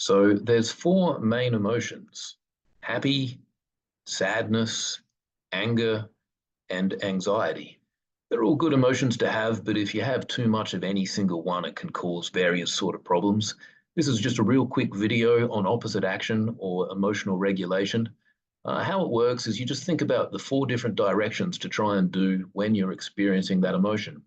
So there's four main emotions: happy, sadness, anger, and anxiety. They're all good emotions to have, but if you have too much of any single one, it can cause various sort of problems. This is just a real quick video on opposite action or emotional regulation. How it works is you just think about the four different directions to try and do when you're experiencing that emotion.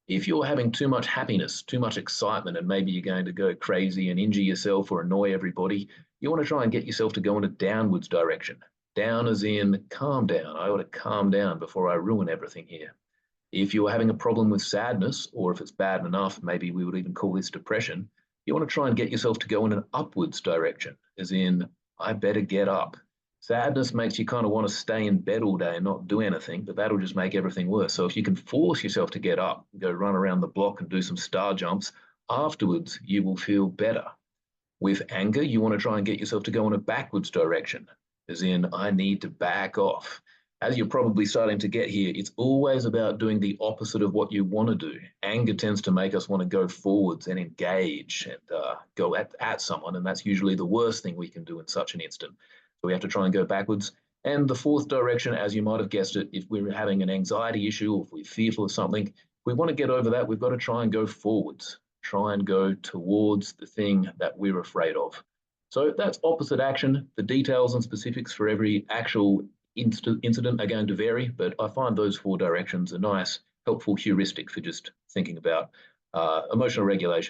If you're having too much happiness, too much excitement, and maybe you're going to go crazy and injure yourself or annoy everybody, you want to try and get yourself to go in a downwards direction. Down as in calm down. I ought to calm down before I ruin everything here. If you're having a problem with sadness, or if it's bad enough, maybe we would even call this depression, you want to try and get yourself to go in an upwards direction, as in, I better get up. Sadness makes you kind of want to stay in bed all day and not do anything, but that'll just make everything worse. So if you can force yourself to get up, go run around the block and do some star jumps, afterwards you will feel better. With anger, you want to try and get yourself to go in a backwards direction, as in, I need to back off. As you're probably starting to get here, it's always about doing the opposite of what you want to do. Anger tends to make us want to go forwards and engage and go at someone, and that's usually the worst thing we can do in such an instant. So we have to try and go backwards. And the fourth direction, as you might have guessed it, if we're having an anxiety issue or if we're fearful of something, if we want to get over that, we've got to try and go forwards, try and go towards the thing that we're afraid of. So that's opposite action. The details and specifics for every actual incident are going to vary, but I find those four directions a nice, helpful heuristic for just thinking about emotional regulation.